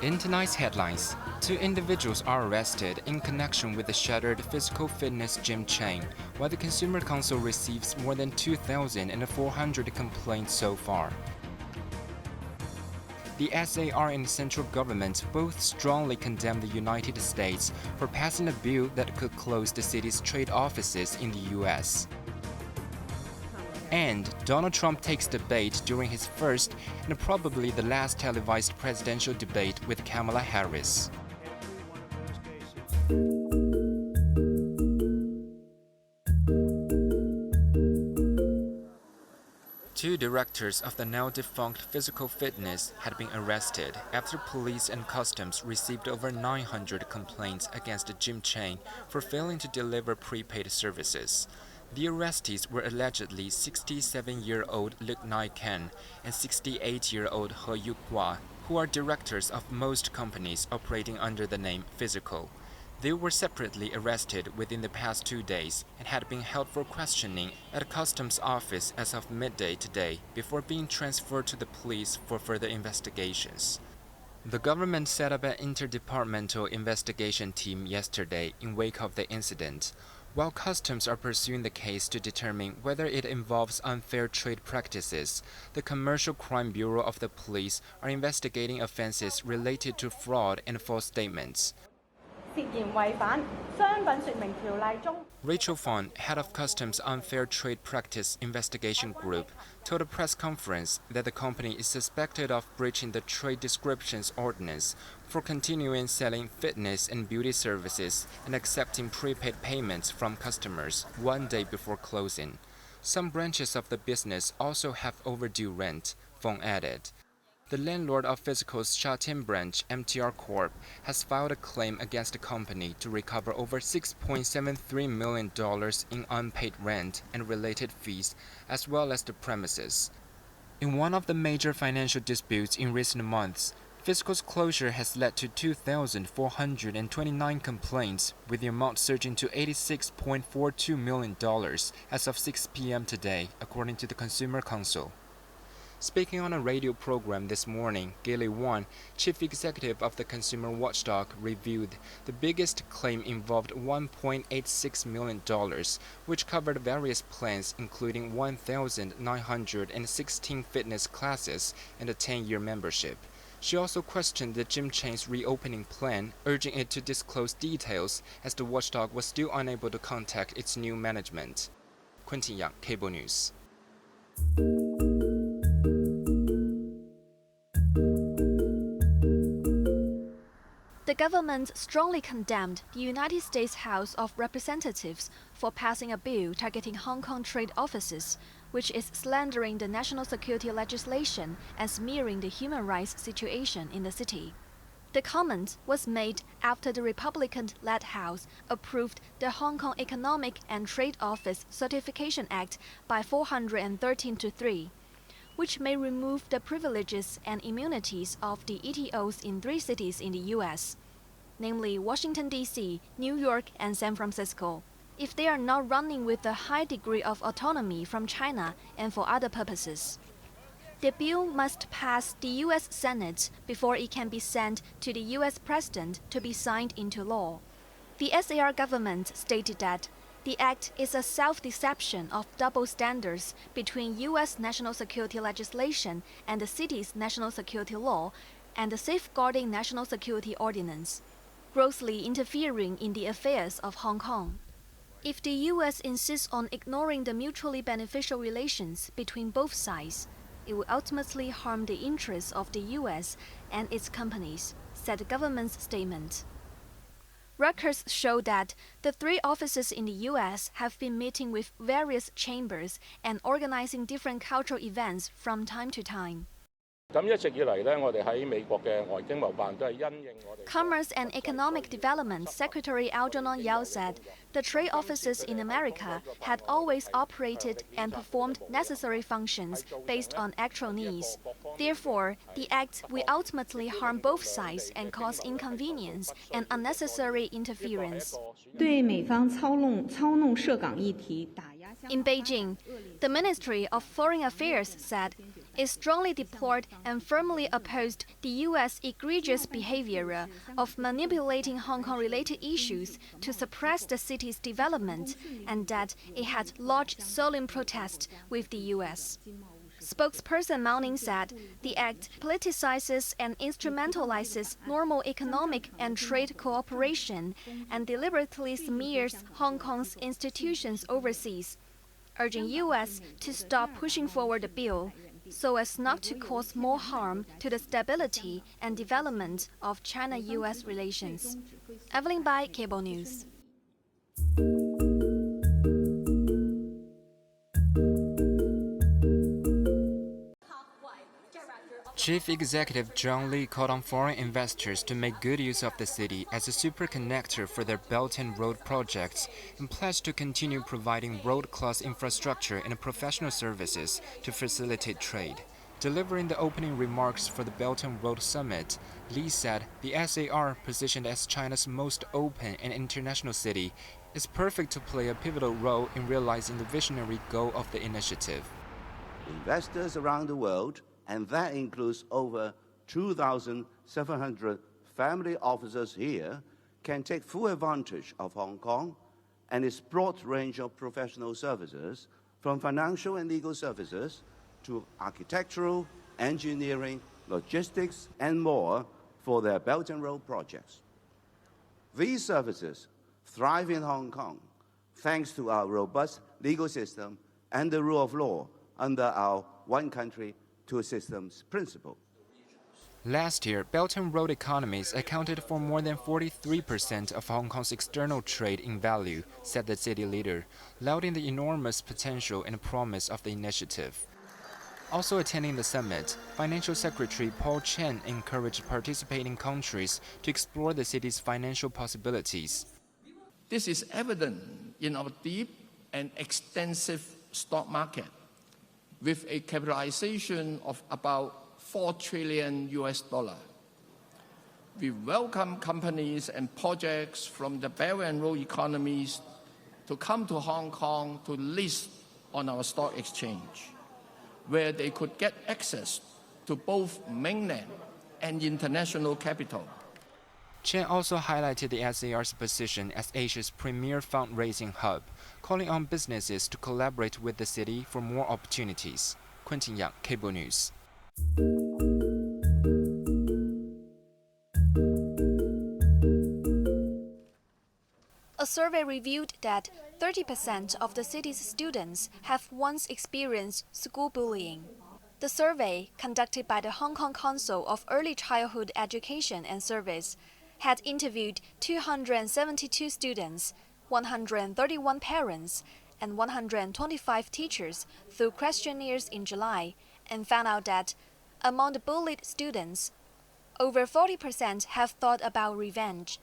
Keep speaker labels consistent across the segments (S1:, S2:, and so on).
S1: In tonight's headlines, 2 individuals are arrested in connection with the shuttered physical fitness gym chain, while the Consumer Council receives more than 2,400 complaints so far. The SAR and the central government both strongly condemn the United States for passing a bill that could close the city's trade offices in the U.S. And Donald Trump takes the bait during his first and probably the last televised presidential debate with Kamala Harris. Two directors of the now-defunct Physical Fitness had been arrested after police and customs received over 900 complaints against the gym chain for failing to deliver prepaid services. The arrestees were allegedly 67-year-old Luke Nai Ken and 68-year-old He Yu-Hua, who are directors of most companies operating under the name Physical. They were separately arrested within the past 2 days and had been held for questioning at a customs office as of midday today before being transferred to the police for further investigations. The government set up an interdepartmental investigation team yesterday in wake of the incident, while customs are pursuing the case to determine whether it involves unfair trade practices. The Commercial Crime Bureau of the police are investigating offenses related to fraud and false statements. Rachel Fong, head of Customs Unfair Trade Practice Investigation Group, told a press conference that the company is suspected of breaching the Trade Descriptions Ordinance for continuing selling fitness and beauty services and accepting prepaid payments from customers 1 day before closing. Some branches of the business also have overdue rent, Fong added. The landlord of Physical's Shuttered branch, MTR Corp., has filed a claim against the company to recover over $6.73 million in unpaid rent and related fees, as well as the premises. In one of the major financial disputes in recent months, Physical's closure has led to 2,429 complaints, with the amount surging to $86.42 million as of 6 p.m. today, according to the Consumer Council. Speaking on a radio program this morning, Gailey Wan, chief executive of the consumer watchdog, reviewed the biggest claim involved $1.86 million, which covered various plans including 1,916 fitness classes and a 10-year membership. She also questioned the gym chain's reopening plan, urging it to disclose details as the watchdog was still unable to contact its new management. Quentin Yang, Cable News.
S2: The government strongly condemned the United States House of Representatives for passing a bill targeting Hong Kong trade offices, which is slandering the national security legislation and smearing the human rights situation in the city. The comment was made after the Republican-led House approved the Hong Kong Economic and Trade Office Certification Act by 413-3, which may remove the privileges and immunities of the ETOs in 3 cities in the U.S., namely Washington, D.C., New York, and San Francisco, if they are not running with a high degree of autonomy from China and for other purposes. The bill must pass the U.S. Senate before it can be sent to the U.S. President to be signed into law. The SAR government stated that the act is a self-deception of double standards between U.S. national security legislation and the city's national security law and the Safeguarding National Security Ordinance, grossly interfering in the affairs of Hong Kong. If the U.S. insists on ignoring the mutually beneficial relations between both sides, it will ultimately harm the interests of the U.S. and its companies, said the government's statement. Records show that the 3 offices in the U.S. have been meeting with various chambers and organizing different cultural events from time to time. Commerce and Economic Development Secretary Algernon Yao said the trade offices in America had always operated and performed necessary functions based on actual needs. Therefore, the act will ultimately harm both sides and cause inconvenience and unnecessary interference. In Beijing, the Ministry of Foreign Affairs said It strongly deplored and firmly opposed the U.S. egregious behavior of manipulating Hong Kong-related issues to suppress the city's development, and that it had lodged solemn protest with the U.S. Spokesperson Mao Ning said the act politicizes and instrumentalizes normal economic and trade cooperation and deliberately smears Hong Kong's institutions overseas, urging U.S. to stop pushing forward the bill so as not to cause more harm to the stability and development of China-U.S. relations. Evelyn Bai, Cable News.
S1: Chief Executive John Lee called on foreign investors to make good use of the city as a super connector for their Belt and Road projects and pledged to continue providing world-class infrastructure and professional services to facilitate trade. Delivering the opening remarks for the Belt and Road Summit, Lee said the SAR, positioned as China's most open and international city, is perfect to play a pivotal role in realizing the visionary goal of the initiative.
S3: Investors around the world, and that includes over 2,700 family offices here, can take full advantage of Hong Kong and its broad range of professional services, from financial and legal services to architectural, engineering, logistics, and more for their Belt and Road projects. These services thrive in Hong Kong thanks to our robust legal system and the rule of law under our one country, two systems principle.
S1: Last year, Belt and Road economies accounted for more than 43% of Hong Kong's external trade in value, said the city leader, lauding the enormous potential and promise of the initiative. Also attending the summit, Financial Secretary Paul Chen encouraged participating countries to explore the city's financial possibilities.
S4: This is evident in our deep and extensive stock market, with a capitalization of about $4 trillion. We welcome companies and projects from the Belt and Road economies to come to Hong Kong to list on our stock exchange, where they could get access to both mainland and international capital.
S1: Chen also highlighted the SAR's position as Asia's premier fundraising hub, calling on businesses to collaborate with the city for more opportunities. Quentin Yang, Cable News.
S2: A survey revealed that 30% of the city's students have once experienced school bullying. The survey, conducted by the Hong Kong Council of Early Childhood Education and Service, had interviewed 272 students, 131 parents, and 125 teachers through questionnaires in July, and found out that, among the bullied students, over 40% have thought about revenge.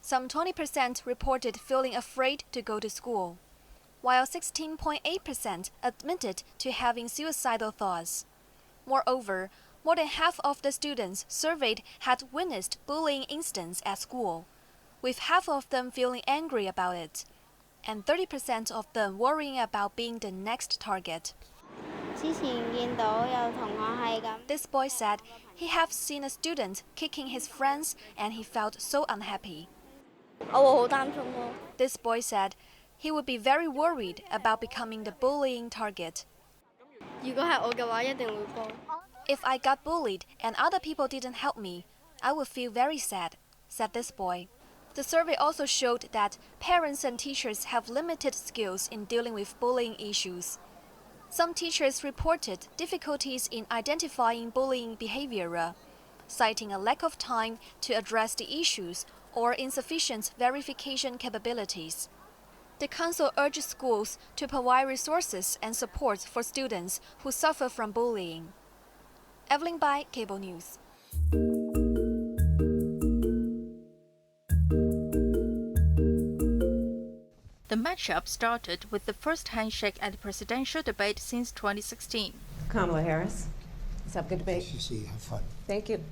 S2: Some 20% reported feeling afraid to go to school, while 16.8% admitted to having suicidal thoughts. Moreover, more than half of the students surveyed had witnessed bullying incidents at school, with half of them feeling angry about it, and 30% of them worrying about being the next target. This boy said he had seen a student kicking his friends and he felt so unhappy. This boy said he would be very worried about becoming the bullying target. If I got bullied and other people didn't help me, I would feel very sad, said this boy. The survey also showed that parents and teachers have limited skills in dealing with bullying issues. Some teachers reported difficulties in identifying bullying behavior, citing a lack of time to address the issues or insufficient verification capabilities. The council urged schools to provide resources and support for students who suffer from bullying. Evelyn Bai, Cable News.
S5: The matchup started with the first handshake at the presidential debate since 2016.
S6: Kamala Harris. Let's have a good debate.
S7: Have fun.
S6: Thank you.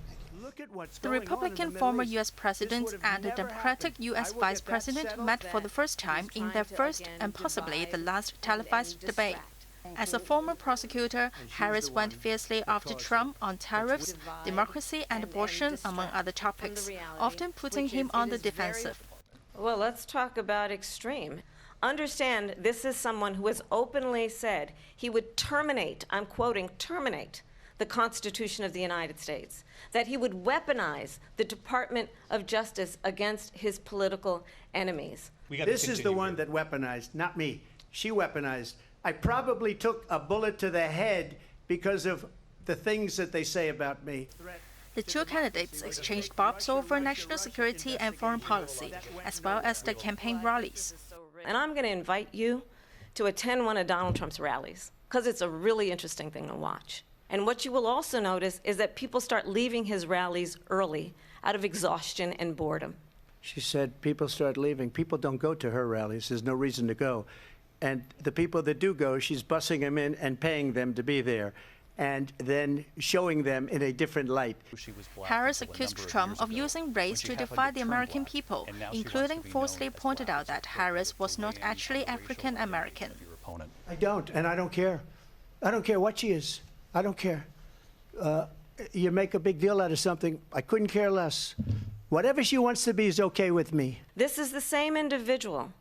S5: The Republican former U.S. president and the Democratic U.S. vice president met for the first time in their first and possibly the last televised debate. As a former prosecutor, Harris went fiercely after Trump on tariffs, democracy, and abortion, among other topics, often putting him on the defensive.
S6: Well, let's talk about extreme. Understand, this is someone who has openly said he would terminate, I'm quoting, terminate the Constitution of the United States, that he would weaponize the Department of Justice against his political enemies.
S7: This is the one that weaponized, not me. She weaponized. I probably took a bullet to the head because of the things that they say about me.
S5: The two candidates exchanged barbs over national security and foreign policy, as well as the campaign rallies.
S6: And I'm going to invite you to attend one of Donald Trump's rallies, because it's a really interesting thing to watch. And what you will also notice is that people start leaving his rallies early out of exhaustion and boredom.
S7: She said people start leaving. People don't go to her rallies. There's no reason to go. And the people that do go, she's bussing them in and paying them to be there, and then showing them in a different light.
S5: Harris accused Trump of using race to divide the American people, including falsely pointed out that Harris was not actually African American.
S7: I don't, and I don't care. I don't care what she is. I don't care. You make a big deal out of something, I couldn't care less. Whatever she wants to be is okay with me.
S6: This is the same individual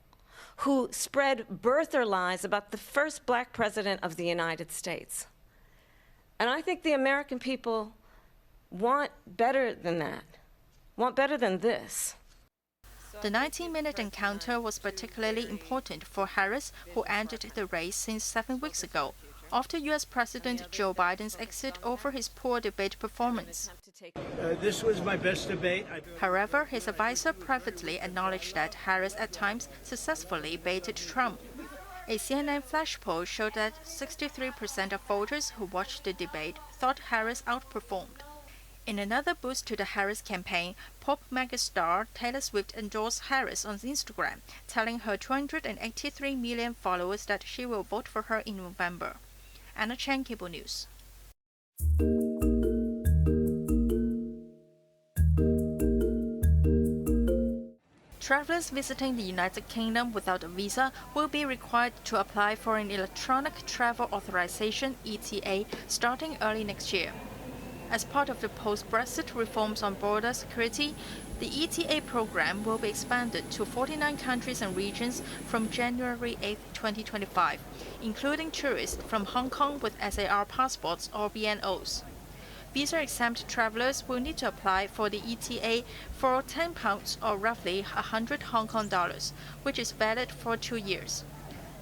S6: who spread birther lies about the first black president of the United States. And I think the American people want better than that, want better than this.
S5: The 19-minute encounter was particularly important for Harris, who entered the race since 7 weeks ago, after U.S. President Joe Biden's exit over his poor debate performance.
S7: This was my best debate.
S5: However, his advisor privately acknowledged that Harris at times successfully baited Trump. A CNN flash poll showed that 63% of voters who watched the debate thought Harris outperformed. In another boost to the Harris campaign, pop megastar Taylor Swift endorsed Harris on Instagram, telling her 283 million followers that she will vote for her in November. Anna Chen, Cable News. Travelers visiting the United Kingdom without a visa will be required to apply for an electronic travel authorization (ETA) starting early next year. As part of the post-Brexit reforms on border security, the ETA program will be expanded to 49 countries and regions from January 8, 2025, including tourists from Hong Kong with SAR passports or BNOs. Visa-exempt travelers will need to apply for the ETA for £10 or roughly 100 Hong Kong dollars, which is valid for 2 years.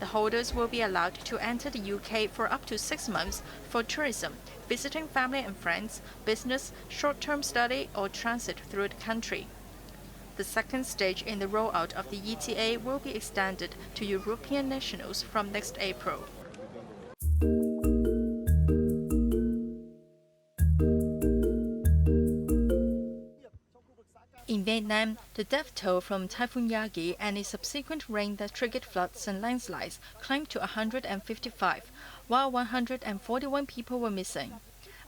S5: The holders will be allowed to enter the UK for up to 6 months for tourism, visiting family and friends, business, short-term study, or transit through the country. The second stage in the rollout of the ETA will be extended to European nationals from next April. In Vietnam, the death toll from Typhoon Yagi and its subsequent rain that triggered floods and landslides climbed to 155, while 141 people were missing.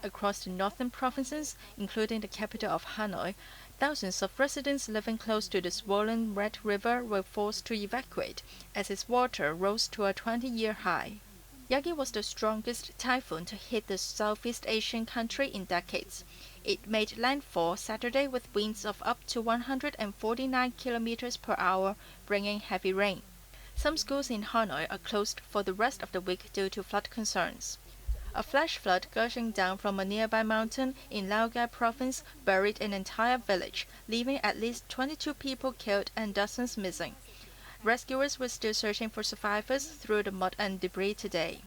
S5: Across the northern provinces, including the capital of Hanoi, thousands of residents living close to the swollen Red River were forced to evacuate as its water rose to a 20-year high. Yagi was the strongest typhoon to hit the Southeast Asian country in decades. It made landfall Saturday with winds of up to 149 kilometers per hour, bringing heavy rain. Some schools in Hanoi are closed for the rest of the week due to flood concerns. A flash flood gushing down from a nearby mountain in Laogai province buried an entire village, leaving at least 22 people killed and dozens missing. Rescuers were still searching for survivors through the mud and debris today.